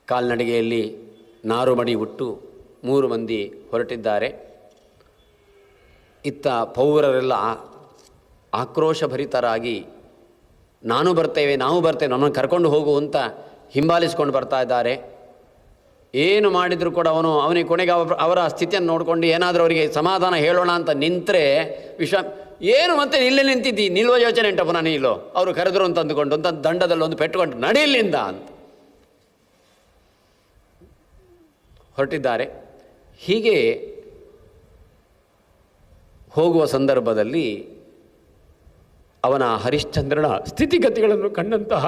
ಕಾಲ್ನಡಿಗೆಯಲ್ಲಿ ನಾರುಮಡಿ ಉಟ್ಟು 3 ಮಂದಿ ಹೊರಟಿದ್ದಾರೆ. ಇತ್ತ ಪೌರರೆಲ್ಲ ಆಕ್ರೋಶಭರಿತರಾಗಿ ನಾವು ಬರ್ತೇವೆ ನಮ್ಮನ್ನು ಕರ್ಕೊಂಡು ಹೋಗು ಅಂತ ಹಿಂಬಾಲಿಸ್ಕೊಂಡು ಬರ್ತಾ ಇದ್ದಾರೆ. ಏನು ಮಾಡಿದರೂ ಕೂಡ ಅವನಿಗೆ ಕೊನೆಗೆ ಅವರ ಸ್ಥಿತಿಯನ್ನು ನೋಡಿಕೊಂಡು ಏನಾದರೂ ಅವರಿಗೆ ಸಮಾಧಾನ ಹೇಳೋಣ ಅಂತ ನಿಂತರೆ ಏನು ಮತ್ತೆ ಇಲ್ಲೇ ನಿಂತಿದ್ದಿ, ನಿಲ್ಲುವ ಯೋಚನೆ ಉಂಟಪ್ಪ ನಾನು ಇಲ್ಲೋ, ಅವರು ಕರೆದ್ರು ಅಂತ ಅಂದುಕೊಂಡು ಅಂತ ದಂಡದಲ್ಲಿ ಒಂದು ಪೆಟ್ಟುಕೊಂಡು ನಡೀಲಿಂದ ಅಂತ ಹೊರಟಿದ್ದಾರೆ. ಹೀಗೆ ಹೋಗುವ ಸಂದರ್ಭದಲ್ಲಿ ಅವನ ಹರಿಶ್ಚಂದ್ರನ ಸ್ಥಿತಿಗತಿಗಳನ್ನು ಕಂಡಂತಹ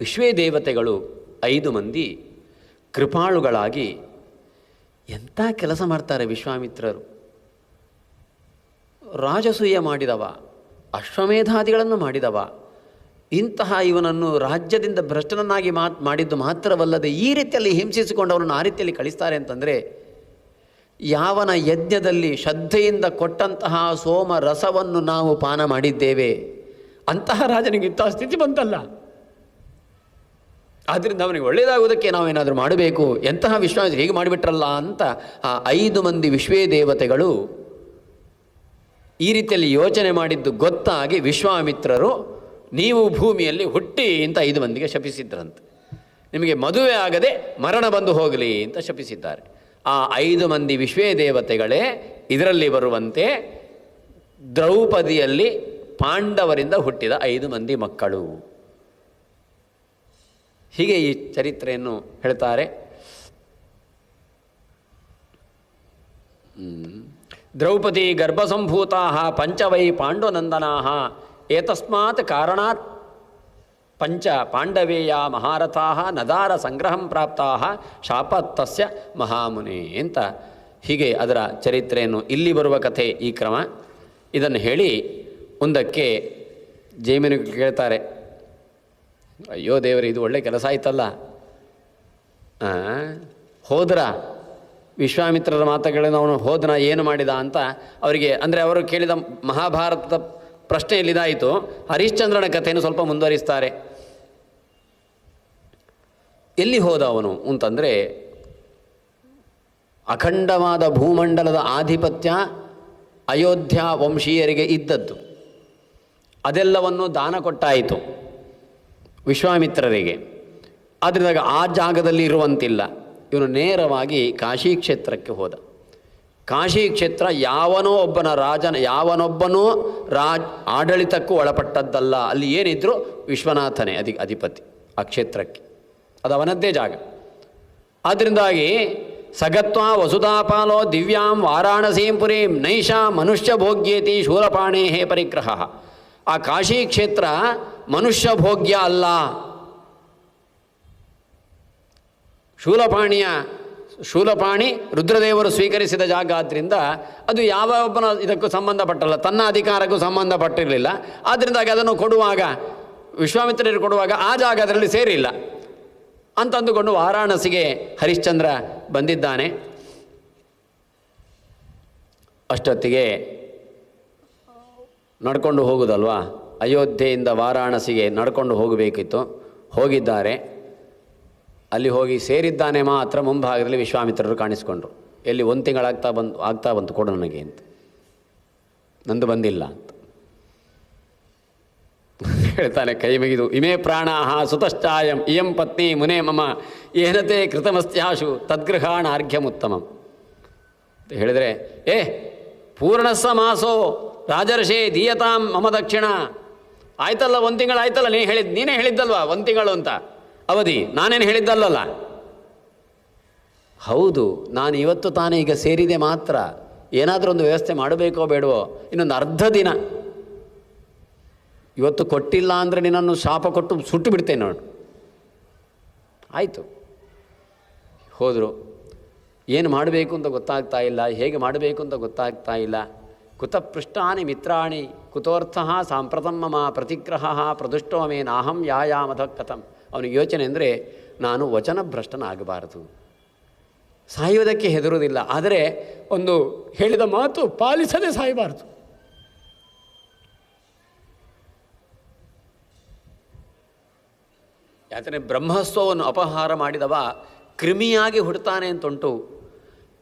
ವಿಶ್ವೇ ದೇವತೆಗಳು 5 ಮಂದಿ ಕೃಪಾಳುಗಳಾಗಿ ಎಂಥ ಕೆಲಸ ಮಾಡ್ತಾರೆ ವಿಶ್ವಾಮಿತ್ರರು. ರಾಜಸೂಯ ಮಾಡಿದವ, ಅಶ್ವಮೇಧಾದಿಗಳನ್ನು ಮಾಡಿದವ, ಇಂತಹ ಇವನನ್ನು ರಾಜ್ಯದಿಂದ ಭ್ರಷ್ಟನನ್ನಾಗಿ ಮಾಡಿದ್ದು ಮಾತ್ರವಲ್ಲದೆ ಈ ರೀತಿಯಲ್ಲಿ ಹಿಂಸಿಸಿಕೊಂಡು ಅವನನ್ನು ಆ ರೀತಿಯಲ್ಲಿ ಕಳಿಸ್ತಾರೆ ಅಂತಂದರೆ, ಯಾವನ ಯಜ್ಞದಲ್ಲಿ ಶ್ರದ್ಧೆಯಿಂದ ಕೊಟ್ಟಂತಹ ಸೋಮ ರಸವನ್ನು ನಾವು ಪಾನ ಮಾಡಿದ್ದೇವೆ ಅಂತಹ ರಾಜನಿಗೆ ಇಂತಹ ಸ್ಥಿತಿ ಬಂತಲ್ಲ. ಆದ್ದರಿಂದ ಅವನಿಗೆ ಒಳ್ಳೆಯದಾಗುವುದಕ್ಕೆ ನಾವೇನಾದರೂ ಮಾಡಬೇಕು, ಎಂತಹ ವಿಶ್ವಾಸ ಹೇಗೆ ಮಾಡಿಬಿಟ್ರಲ್ಲ ಅಂತ ಆ 5 ಮಂದಿ ವಿಶ್ವೇ ದೇವತೆಗಳು ಈ ರೀತಿಯಲ್ಲಿ ಯೋಚನೆ ಮಾಡಿದ್ದು ಗೊತ್ತಾಗಿ ವಿಶ್ವಾಮಿತ್ರರು ನೀವು ಭೂಮಿಯಲ್ಲಿ ಹುಟ್ಟಿ ಅಂತ 5 ಮಂದಿಗೆ ಶಪಿಸಿದ್ರಂತೆ. ನಿಮಗೆ ಮದುವೆ ಆಗದೆ ಮರಣ ಬಂದು ಹೋಗಲಿ ಅಂತ ಶಪಿಸಿದ್ದಾರೆ. ಆ 5 ಮಂದಿ ವಿಶ್ವೇ ದೇವತೆಗಳೇ ಇದರಲ್ಲಿ ಬರುವಂತೆ ದ್ರೌಪದಿಯಲ್ಲಿ ಪಾಂಡವರಿಂದ ಹುಟ್ಟಿದ 5 ಮಂದಿ ಮಕ್ಕಳು. ಹೀಗೆ ಈ ಚರಿತ್ರೆಯನ್ನು ಹೇಳ್ತಾರೆ. ದ್ರೌಪದಿ ಗರ್ಭಸಂಭೂತಾ ಪಂಚವೈ ಪಾಂಡುನಂದನಾ ಏತಸ್ಮಾತ್ ಕಾರಣಾತ್ ಪಂಚ ಪಾಂಡವೇಯ ಮಹಾರಥಾ ನದಾರ ಸಂಗ್ರಹಂ ಪ್ರಾಪ್ತಾ ಶಾಪತ್ತಸ್ಯ ಮಹಾಮುನಿ ಅಂತ ಹೀಗೆ ಅದರ ಚರಿತ್ರೆಯನ್ನು ಇಲ್ಲಿ ಬರುವ ಕಥೆ ಈ ಕ್ರಮ. ಇದನ್ನು ಹೇಳಿ ಮುಂದಕ್ಕೆ ಜೈಮಿನಿಗೆ ಕೇಳ್ತಾರೆ, ಅಯ್ಯೋ ದೇವರೇ ಇದು ಒಳ್ಳೆ ಕೆಲಸ ಆಯ್ತಲ್ಲ, ಹೋದ್ರ ವಿಶ್ವಾಮಿತ್ರರ ಮಾತುಗಳನ್ನು ಅವನು ಹೋದನ ಏನು ಮಾಡಿದ ಅಂತ ಅವರಿಗೆ ಅಂದರೆ ಅವರು ಕೇಳಿದ ಮಹಾಭಾರತದ ಪ್ರಶ್ನೆಯಲ್ಲಿದಾಯಿತು. ಹರಿಶ್ಚಂದ್ರನ ಕಥೆಯನ್ನು ಸ್ವಲ್ಪ ಮುಂದುವರಿಸ್ತಾರೆ. ಎಲ್ಲಿ ಹೋದ ಅವನು ಅಂತಂದರೆ, ಅಖಂಡವಾದ ಭೂಮಂಡಲದ ಆಧಿಪತ್ಯ ಅಯೋಧ್ಯ ವಂಶೀಯರಿಗೆ ಇದ್ದದ್ದು, ಅದೆಲ್ಲವನ್ನು ದಾನ ಕೊಟ್ಟಾಯಿತು ವಿಶ್ವಾಮಿತ್ರರಿಗೆ. ಆದ್ದರಿಂದ ಆ ಜಾಗದಲ್ಲಿ ಇರುವಂತಿಲ್ಲ. ಇವನು ನೇರವಾಗಿ ಕಾಶಿ ಕ್ಷೇತ್ರಕ್ಕೆ ಹೋದ. ಕಾಶಿ ಕ್ಷೇತ್ರ ಯಾವನೊಬ್ಬನೂ ಆಡಳಿತಕ್ಕೂ ಒಳಪಟ್ಟದ್ದಲ್ಲ. ಅಲ್ಲಿ ಏನಿದ್ರು ವಿಶ್ವನಾಥನೇ ಅಧಿಪತಿ ಆ ಕ್ಷೇತ್ರಕ್ಕೆ, ಅದು ಅವನದ್ದೇ ಜಾಗ. ಆದ್ದರಿಂದಾಗಿ ಸಗತ್ವ ವಸುಧಾಪಾಲೋ ದಿವ್ಯಾಂ ವಾರಾಣಸೀಂ ಪುರೀಂ ನೈಷಾ ಮನುಷ್ಯ ಭೋಗ್ಯೇತಿ ಶೂಲಪಾಣೇ ಪರಿಗ್ರಹ. ಆ ಕಾಶಿ ಕ್ಷೇತ್ರ ಮನುಷ್ಯ ಭೋಗ್ಯ ಅಲ್ಲ. ಶೂಲಪಾಣಿ ರುದ್ರದೇವರು ಸ್ವೀಕರಿಸಿದ ಜಾಗ ಆದ್ದರಿಂದ ಅದು ಯಾವ ಒಬ್ಬನ ಇದಕ್ಕೂ ಸಂಬಂಧಪಟ್ಟಲ್ಲ, ತನ್ನ ಅಧಿಕಾರಕ್ಕೂ ಸಂಬಂಧಪಟ್ಟಿರಲಿಲ್ಲ. ಆದ್ದರಿಂದಾಗಿ ಅದನ್ನು ಕೊಡುವಾಗ ವಿಶ್ವಾಮಿತ್ರರಿಗೆ ಕೊಡುವಾಗ ಆ ಜಾಗ ಅದರಲ್ಲಿ ಸೇರಿಲ್ಲ ಅಂತಂದುಕೊಂಡು ವಾರಾಣಸಿಗೆ ಹರಿಶ್ಚಂದ್ರ ಬಂದಿದ್ದಾನೆ. ಅಷ್ಟೊತ್ತಿಗೆ ನಡ್ಕೊಂಡು ಹೋಗುವುದಲ್ವಾ, ಅಯೋಧ್ಯೆಯಿಂದ ವಾರಾಣಸಿಗೆ ನಡ್ಕೊಂಡು ಹೋಗಬೇಕಿತ್ತು. ಹೋಗಿದ್ದಾರೆ. ಅಲ್ಲಿ ಹೋಗಿ ಸೇರಿದ್ದಾನೆ ಮಾತ್ರ ಮುಂಭಾಗದಲ್ಲಿ ವಿಶ್ವಾಮಿತ್ರರು ಕಾಣಿಸ್ಕೊಂಡ್ರು. ಎಲ್ಲಿ 1 ತಿಂಗಳಾಗ್ತಾ ಬಂತು ಕೊಡು ನನಗೆ ಅಂತ, ನಂದು ಬಂದಿಲ್ಲ ಅಂತ ಹೇಳ್ತಾನೆ ಕೈ ಮುಗಿದು. ಇಮೇ ಪ್ರಾಣಾಹ ಸುತಶ್ಚಾಯಂ ಇಯಂ ಪತ್ನಿ ಮುನೇ ಮಮ ಏನತೆ ಕೃತಮಸ್ತ್ಯಾಶು ತದ್ಗೃಹಾಣ ಅರ್ಘ್ಯಮುತ್ತಮಂ ಅಂತ ಹೇಳಿದರೆ, ಪೂರ್ಣಸ್ಸ ಮಾಸೋ ರಾಜರ್ಷೇ ದೀಯತಾಂ ಮಮ ದಕ್ಷಿಣ. ಆಯ್ತಲ್ಲ 1 ತಿಂಗಳು ಆಯ್ತಲ್ಲ, ನೀನೇ ಹೇಳಿದ್ದಲ್ವಾ 1 ತಿಂಗಳು ಅಂತ ಅವಧಿ, ನಾನೇನು ಹೇಳಿದ್ದಲ್ಲ. ಹೌದು, ನಾನು ಇವತ್ತು ತಾನೇ ಈಗ ಸೇರಿದೆ ಮಾತ್ರ, ಏನಾದರೂ ಒಂದು ವ್ಯವಸ್ಥೆ ಮಾಡಬೇಕೋ ಬೇಡವೋ, ಇನ್ನೊಂದು ಅರ್ಧ ದಿನ ಇವತ್ತು ಕೊಟ್ಟಿಲ್ಲ ಅಂದರೆ ನಿನ್ನನ್ನು ಶಾಪ ಕೊಟ್ಟು ಸುಟ್ಟು ಬಿಡ್ತೇನೆ ನೋಡು. ಆಯಿತು, ಹೋದರು. ಏನು ಮಾಡಬೇಕು ಅಂತ ಗೊತ್ತಾಗ್ತಾ ಇಲ್ಲ, ಹೇಗೆ ಮಾಡಬೇಕು ಅಂತ ಗೊತ್ತಾಗ್ತಾ ಇಲ್ಲ. ಕುತಪೃಷ್ಟಾನಿ ಮಿತ್ರಾಣಿ ಕುತೋರ್ಥ ಸಾಂಪ್ರತಂ ಮಮ ಪ್ರತಿಗ್ರಹ ಪ್ರದುಷ್ಟೋ ಮೇ ನಾಹಂ ಯಾಯಾಮಧ ಕಥಂ. ಅವನಿಗೆ ಯೋಚನೆ ಅಂದರೆ, ನಾನು ವಚನಭ್ರಷ್ಟನಾಗಬಾರದು, ಸಾಯುವುದಕ್ಕೆ ಹೆದರುವುದಿಲ್ಲ, ಆದರೆ ಒಂದು ಹೇಳಿದ ಮಾತು ಪಾಲಿಸದೆ ಸಾಯಬಾರದು. ಯಾಕಂದರೆ ಬ್ರಹ್ಮಸ್ವವನ್ನು ಅಪಹಾರ ಮಾಡಿದವ ಕ್ರಿಮಿಯಾಗಿ ಹುಡ್ತಾನೆ ಅಂತುಂಟು.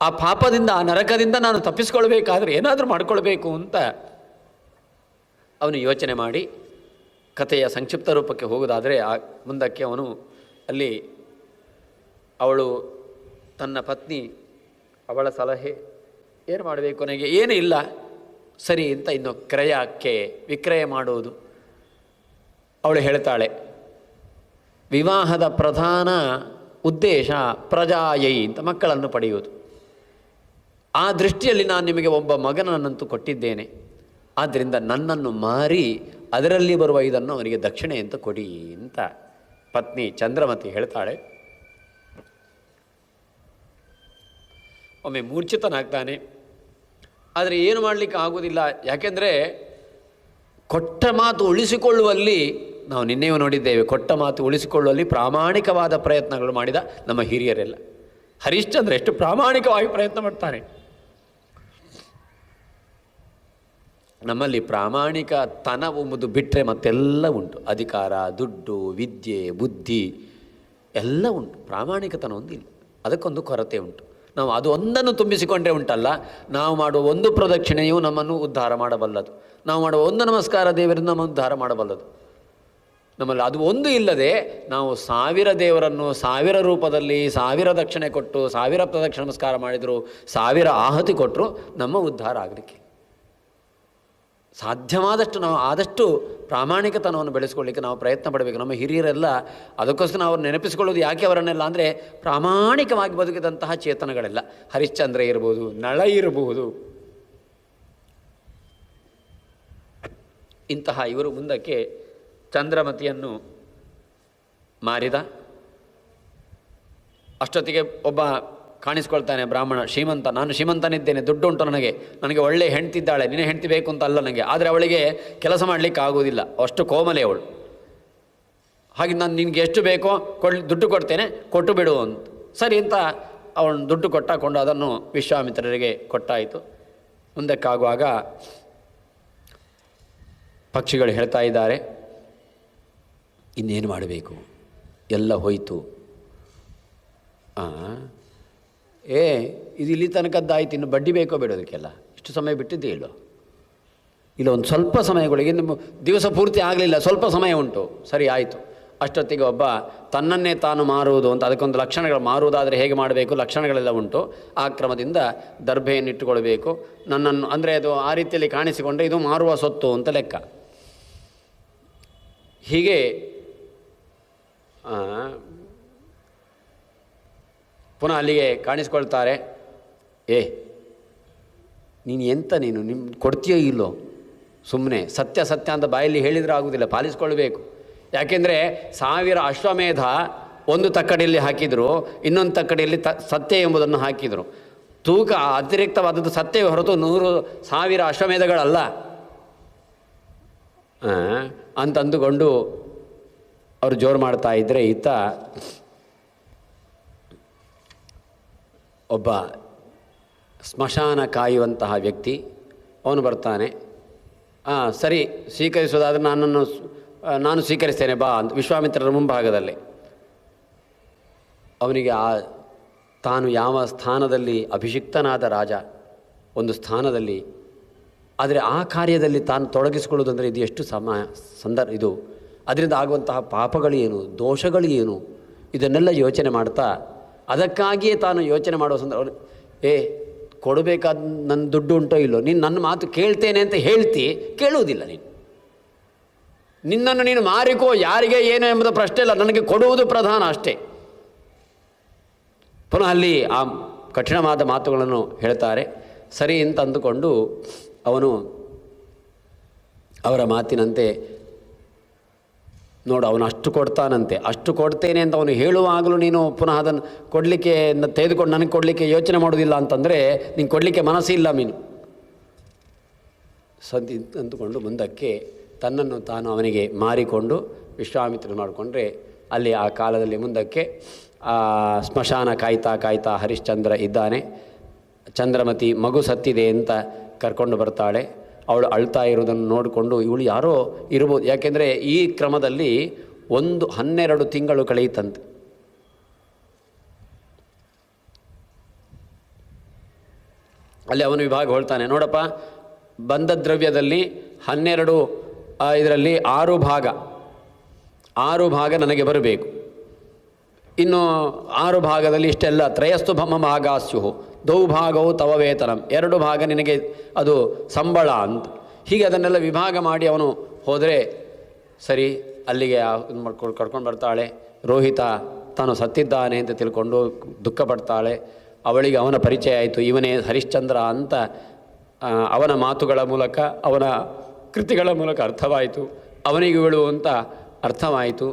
ಆ ಪಾಪದಿಂದ, ಆ ನರಕದಿಂದ ನಾನು ತಪ್ಪಿಸ್ಕೊಳ್ಬೇಕಾದ್ರೆ ಏನಾದರೂ ಮಾಡಿಕೊಳ್ಬೇಕು ಅಂತ ಅವನು ಯೋಚನೆ ಮಾಡಿ ಕಥೆಯ ಸಂಕ್ಷಿಪ್ತ ರೂಪಕ್ಕೆ ಹೋಗೋದಾದರೆ ಮುಂದಕ್ಕೆ ಅವನು ಅಲ್ಲಿ ಅವಳು ತನ್ನ ಪತ್ನಿ, ಅವಳ ಸಲಹೆ ಏನು ಮಾಡಬೇಕು, ನನಗೆ ಏನೂ ಇಲ್ಲ ಸರಿ ಅಂತ ಇನ್ನು ಕ್ರಯಕ್ಕೆ ವಿಕ್ರಯ ಮಾಡುವುದು. ಅವಳು ಹೇಳ್ತಾಳೆ, ವಿವಾಹದ ಪ್ರಧಾನ ಉದ್ದೇಶ ಪ್ರಜಾಯೈ ಅಂತ ಮಕ್ಕಳನ್ನು ಪಡೆಯುವುದು. ಆ ದೃಷ್ಟಿಯಲ್ಲಿ ನಾನು ನಿಮಗೆ ಒಬ್ಬ ಮಗನನ್ನಂತೂ ಕೊಟ್ಟಿದ್ದೇನೆ, ಆದ್ದರಿಂದ ನನ್ನನ್ನು ಮಾರಿ ಅದರಲ್ಲಿ ಬರುವ ಇದನ್ನು ಅವನಿಗೆ ದಕ್ಷಿಣೆ ಅಂತ ಕೊಡಿ ಅಂತ ಪತ್ನಿ ಚಂದ್ರಮತಿ ಹೇಳ್ತಾಳೆ. ಒಮ್ಮೆ ಮೂರ್ಛಿತನಾಗ್ತಾನೆ. ಆದರೆ ಏನು ಮಾಡಲಿಕ್ಕೆ ಆಗೋದಿಲ್ಲ. ಯಾಕೆಂದರೆ ಕೊಟ್ಟ ಮಾತು ಉಳಿಸಿಕೊಳ್ಳುವಲ್ಲಿ ನಾವು ನಿನ್ನೆಯೂ ನೋಡಿದ್ದೇವೆ, ಕೊಟ್ಟ ಮಾತು ಉಳಿಸಿಕೊಳ್ಳುವಲ್ಲಿ ಪ್ರಾಮಾಣಿಕವಾದ ಪ್ರಯತ್ನಗಳು ಮಾಡಿದ ನಮ್ಮ ಹಿರಿಯರೆಲ್ಲ. ಹರಿಶ್ಚಂದ್ರ ಎಷ್ಟು ಪ್ರಾಮಾಣಿಕವಾಗಿ ಪ್ರಯತ್ನ ಮಾಡ್ತಾನೆ. ನಮ್ಮಲ್ಲಿ ಪ್ರಾಮಾಣಿಕತನ ಎಂಬುದು ಬಿಟ್ಟರೆ ಮತ್ತೆಲ್ಲ ಉಂಟು. ಅಧಿಕಾರ, ದುಡ್ಡು, ವಿದ್ಯೆ, ಬುದ್ಧಿ ಎಲ್ಲ ಉಂಟು. ಪ್ರಾಮಾಣಿಕತನ ಒಂದಿಲ್ಲ, ಅದಕ್ಕೊಂದು ಕೊರತೆ ಉಂಟು. ನಾವು ಅದು ಒಂದನ್ನು ತುಂಬಿಸಿಕೊಂಡ್ರೆ ಉಂಟಲ್ಲ, ನಾವು ಮಾಡುವ ಒಂದು ಪ್ರದಕ್ಷಿಣೆಯು ನಮ್ಮನ್ನು ಉದ್ಧಾರ ಮಾಡಬಲ್ಲದು. ನಾವು ಮಾಡುವ ಒಂದು ನಮಸ್ಕಾರ ದೇವರಿಂದ ನಮ್ಮನ್ನು ಉದ್ಧಾರ ಮಾಡಬಲ್ಲದು. ನಮ್ಮಲ್ಲಿ ಅದು ಒಂದು ಇಲ್ಲದೆ ನಾವು 1000 ದೇವರನ್ನು 1000 ರೂಪದಲ್ಲಿ 1000 ದಕ್ಷಿಣೆ ಕೊಟ್ಟು 1000 ಪ್ರದಕ್ಷಿಣೆ ನಮಸ್ಕಾರ ಮಾಡಿದರು, 1000 ಆಹುತಿ ಕೊಟ್ಟರು ನಮ್ಮ ಉದ್ಧಾರ ಆಗಲಿಕ್ಕೆ ಸಾಧ್ಯವಾದಷ್ಟು ನಾವು ಆದಷ್ಟು ಪ್ರಾಮಾಣಿಕತನವನ್ನು ಬೆಳೆಸ್ಕೊಳ್ಳಿಕ್ಕೆ ನಾವು ಪ್ರಯತ್ನ ಪಡಬೇಕು. ನಮ್ಮ ಹಿರಿಯರೆಲ್ಲ ಅದಕ್ಕೋಸ್ಕರ ನಾವು ನೆನಪಿಸಿಕೊಳ್ಳೋದು ಯಾಕೆ ಅವರನ್ನೆಲ್ಲ ಅಂದರೆ ಪ್ರಾಮಾಣಿಕವಾಗಿ ಬದುಕಿದಂತಹ ಚೇತನಗಳೆಲ್ಲ. ಹರಿಶ್ಚಂದ್ರ ಇರ್ಬೋದು, ನಳ ಇರಬಹುದು, ಇಂತಹ ಇವರು ಮುಂದಕ್ಕೆ ಚಂದ್ರಮತಿಯನ್ನು ಮಾರಿದ. ಅಷ್ಟೊತ್ತಿಗೆ ಒಬ್ಬ ಕಾಣಿಸ್ಕೊಳ್ತಾನೆ ಬ್ರಾಹ್ಮಣ, ಶ್ರೀಮಂತ. ನಾನು ಶ್ರೀಮಂತನಿದ್ದೇನೆ, ದುಡ್ಡು ಉಂಟು ನನಗೆ ಒಳ್ಳೆ ಹೆಂಡ್ತಿದ್ದಾಳೆ, ನಿನ್ನ ಹೆಂಡ್ತಿ ಬೇಕು ಅಂತ ಅಲ್ಲ ನನಗೆ, ಆದರೆ ಅವಳಿಗೆ ಕೆಲಸ ಮಾಡಲಿಕ್ಕೆ ಆಗೋದಿಲ್ಲ, ಅಷ್ಟು ಕೋಮಲೆ ಅವಳು. ಹಾಗೆ ನಾನು ನಿನಗೆ ಎಷ್ಟು ಬೇಕೋ ದುಡ್ಡು ಕೊಡ್ತೇನೆ, ಕೊಟ್ಟು ಬಿಡು ಅಂತ. ಸರಿ ಅಂತ ಅವನು ದುಡ್ಡು ಕೊಟ್ಟಾಕೊಂಡು ಅದನ್ನು ವಿಶ್ವಾಮಿತ್ರರಿಗೆ ಕೊಟ್ಟಾಯಿತು. ಮುಂದಕ್ಕಾಗುವಾಗ ಪಕ್ಷಿಗಳು ಹೇಳ್ತಾ ಇದ್ದಾರೆ, ಇನ್ನೇನು ಮಾಡಬೇಕು, ಎಲ್ಲ ಹೋಯಿತು. ಇದು ಇಲ್ಲಿ ತನಕದ್ದಾಯ್ತು, ಇನ್ನು ಬಡ್ಡಿ ಬೇಕೋ ಬೇಡೋದಕ್ಕೆಲ್ಲ ಇಷ್ಟು ಸಮಯ ಬಿಟ್ಟಿದ್ದೇ ಇಲ್ಲೋ, ಇಲ್ಲ ಒಂದು ಸ್ವಲ್ಪ ಸಮಯಗಳಿಗೆ, ನಿಮ್ಮ ದಿವಸ ಪೂರ್ತಿ ಆಗಲಿಲ್ಲ, ಸ್ವಲ್ಪ ಸಮಯ ಉಂಟು, ಸರಿ ಆಯಿತು. ಅಷ್ಟೊತ್ತಿಗೆ ಒಬ್ಬ ತನ್ನನ್ನೇ ತಾನು ಮಾರುವುದು ಅಂತ ಅದಕ್ಕೊಂದು ಲಕ್ಷಣಗಳು, ಮಾರುವುದಾದರೆ ಹೇಗೆ ಮಾಡಬೇಕು ಲಕ್ಷಣಗಳೆಲ್ಲ ಉಂಟು. ಆ ಕ್ರಮದಿಂದ ದರ್ಭೆಯನ್ನು ಇಟ್ಟುಕೊಳ್ಬೇಕು, ನನ್ನನ್ನು ಅಂದರೆ ಅದು ಆ ರೀತಿಯಲ್ಲಿ ಕಾಣಿಸಿಕೊಂಡ್ರೆ ಇದು ಮಾರುವ ಸೊತ್ತು ಅಂತ ಲೆಕ್ಕ. ಹೀಗೆ ಪುನಃ ಅಲ್ಲಿಗೆ ಕಾಣಿಸ್ಕೊಳ್ತಾರೆ. ನೀನು ಎಂತ, ನೀನು ಕೊಡ್ತೀಯೋ ಇಲ್ಲೋ, ಸುಮ್ಮನೆ ಸತ್ಯ ಸತ್ಯ ಅಂತ ಬಾಯಲ್ಲಿ ಹೇಳಿದರೆ ಆಗೋದಿಲ್ಲ, ಪಾಲಿಸ್ಕೊಳ್ಬೇಕು. ಯಾಕೆಂದರೆ 1000 ಅಶ್ವಮೇಧ ಒಂದು ತಕ್ಕಡಿಯಲ್ಲಿ ಹಾಕಿದರು, ಇನ್ನೊಂದು ತಕ್ಕಡಿಯಲ್ಲಿ ಸತ್ಯ ಎಂಬುದನ್ನು ಹಾಕಿದರು. ತೂಕ ಅತಿರಿಕ್ತವಾದದ್ದು ಸತ್ಯವೇ ಹೊರತು 100,000 ಅಶ್ವಮೇಧಗಳಲ್ಲ ಅಂತಂದುಕೊಂಡು ಅವರು ಜೋರು ಮಾಡ್ತಾ ಇದ್ದರೆ, ಈತ ಒಬ್ಬ ಸ್ಮಶಾನ ಕಾಯುವಂತಹ ವ್ಯಕ್ತಿ ಅವನು ಬರ್ತಾನೆ. ಸರಿ ಸ್ವೀಕರಿಸೋದಾದರೆ ನಾನು ಸ್ವೀಕರಿಸ್ತೇನೆ ಬಾ ಅಂತ ವಿಶ್ವಾಮಿತ್ರರ ಮುಂಭಾಗದಲ್ಲಿ. ಅವನಿಗೆ ತಾನು ಯಾವ ಸ್ಥಾನದಲ್ಲಿ ಅಭಿಷಿಕ್ತನಾದ ರಾಜ ಒಂದು ಸ್ಥಾನದಲ್ಲಿ, ಆದರೆ ಆ ಕಾರ್ಯದಲ್ಲಿ ತಾನು ತೊಡಗಿಸಿಕೊಳ್ಳುವುದಂದರೆ ಇದು ಎಷ್ಟು ಇದು ಅದರಿಂದ ಆಗುವಂತಹ ಪಾಪಗಳು ಏನು, ದೋಷಗಳು ಏನು, ಇದನ್ನೆಲ್ಲ ಯೋಚನೆ ಮಾಡ್ತಾ ಅದಕ್ಕಾಗಿಯೇ ತಾನು ಯೋಚನೆ ಮಾಡುವ ಸಂದರ್ಭ, ಕೊಡಬೇಕಾದ ನನ್ನ ದುಡ್ಡು ಉಂಟೋ ಇಲ್ಲೋ, ನೀನು ನನ್ನ ಮಾತು ಕೇಳ್ತೇನೆ ಅಂತ ಕೇಳುವುದಿಲ್ಲ. ನಿನ್ನನ್ನು ನೀನು ಮಾರಿಕೋ, ಯಾರಿಗೆ ಏನು ಎಂಬುದು ಪ್ರಶ್ನೆ ಇಲ್ಲ, ನನಗೆ ಕೊಡುವುದು ಪ್ರಧಾನ ಅಷ್ಟೇ. ಪುನಃ ಅಲ್ಲಿ ಆ ಕಠಿಣವಾದ ಮಾತುಗಳನ್ನು ಹೇಳ್ತಾರೆ. ಸರಿ ಅಂತ ಅಂದುಕೊಂಡು ಅವನು ಅವರ ಮಾತಿನಂತೆ, ನೋಡು ಅವನು ಅಷ್ಟು ಕೊಡ್ತಾನಂತೆ, ಅಷ್ಟು ಕೊಡ್ತೇನೆ ಅಂತ ಅವನು ಹೇಳುವಾಗಲೂ ನೀನು ಪುನಃ ಅದನ್ನು ಕೊಡಲಿಕ್ಕೆ ತೆಗೆದುಕೊಂಡು ನನಗೆ ಕೊಡಲಿಕ್ಕೆ ಯೋಚನೆ ಮಾಡೋದಿಲ್ಲ ಅಂತಂದರೆ ನೀನು ಕೊಡಲಿಕ್ಕೆ ಮನಸ್ಸಿಲ್ಲ ಮೀನು ಸದ್ಯ ಅಂದುಕೊಂಡು ಮುಂದಕ್ಕೆ ತನ್ನನ್ನು ತಾನು ಅವನಿಗೆ ಮಾರಿಕೊಂಡು ವಿಶ್ವಾಮಿತ್ರ ಮಾಡಿಕೊಂಡ್ರೆ, ಅಲ್ಲಿ ಆ ಕಾಲದಲ್ಲಿ ಮುಂದಕ್ಕೆ ಸ್ಮಶಾನ ಕಾಯ್ತಾ ಹರಿಶ್ಚಂದ್ರ ಇದ್ದಾನೆ. ಚಂದ್ರಮತಿ ಮಗು ಸತ್ತಿದೆ ಅಂತ ಕರ್ಕೊಂಡು ಬರ್ತಾಳೆ. ಅವಳು ಅಳ್ತಾ ಇರೋದನ್ನು ನೋಡಿಕೊಂಡು ಇವಳು ಯಾರೋ ಇರ್ಬೋದು, ಯಾಕೆಂದರೆ ಈ ಕ್ರಮದಲ್ಲಿ 12 ತಿಂಗಳು ಕಳೆಯಿತಂತೆ. ಅಲ್ಲಿ ಅವನು ವಿಭಾಗ ಹೇಳ್ತಾನೆ, ನೋಡಪ್ಪ, ಬಂಧ ದ್ರವ್ಯದಲ್ಲಿ 12 ಇದರಲ್ಲಿ 6 ಭಾಗ ನನಗೆ ಬರಬೇಕು. ಇನ್ನು 6 ಭಾಗದಲ್ಲಿ ಇಷ್ಟೆಲ್ಲ ತ್ರಯಸ್ತು ಭಮ ಭಾಗಾಸ್ಯು ದೌಭಾಗವು ತವ ವೇತನಂ, 2 ಭಾಗ ನಿನಗೆ ಅದು ಸಂಬಳ ಅಂತ. ಹೀಗೆ ಅದನ್ನೆಲ್ಲ ವಿಭಾಗ ಮಾಡಿ ಅವನು ಹೋದರೆ ಸರಿ. ಅಲ್ಲಿಗೆ ಕರ್ಕೊಂಡು ಬರ್ತಾಳೆ. ರೋಹಿತ ತಾನು ಸತ್ತಿದ್ದಾನೆ ಅಂತ ತಿಳ್ಕೊಂಡು ದುಃಖ ಪಡ್ತಾಳೆ. ಅವಳಿಗೆ ಅವನ ಪರಿಚಯ ಆಯಿತು, ಇವನೇ ಹರಿಶ್ಚಂದ್ರ ಅಂತ ಅವನ ಮಾತುಗಳ ಮೂಲಕ ಅವನ ಕೃತಿಗಳ ಮೂಲಕ ಅರ್ಥವಾಯಿತು. ಅವನಿಗೆ ಇವಳು ಅಂತ ಅರ್ಥವಾಯಿತು.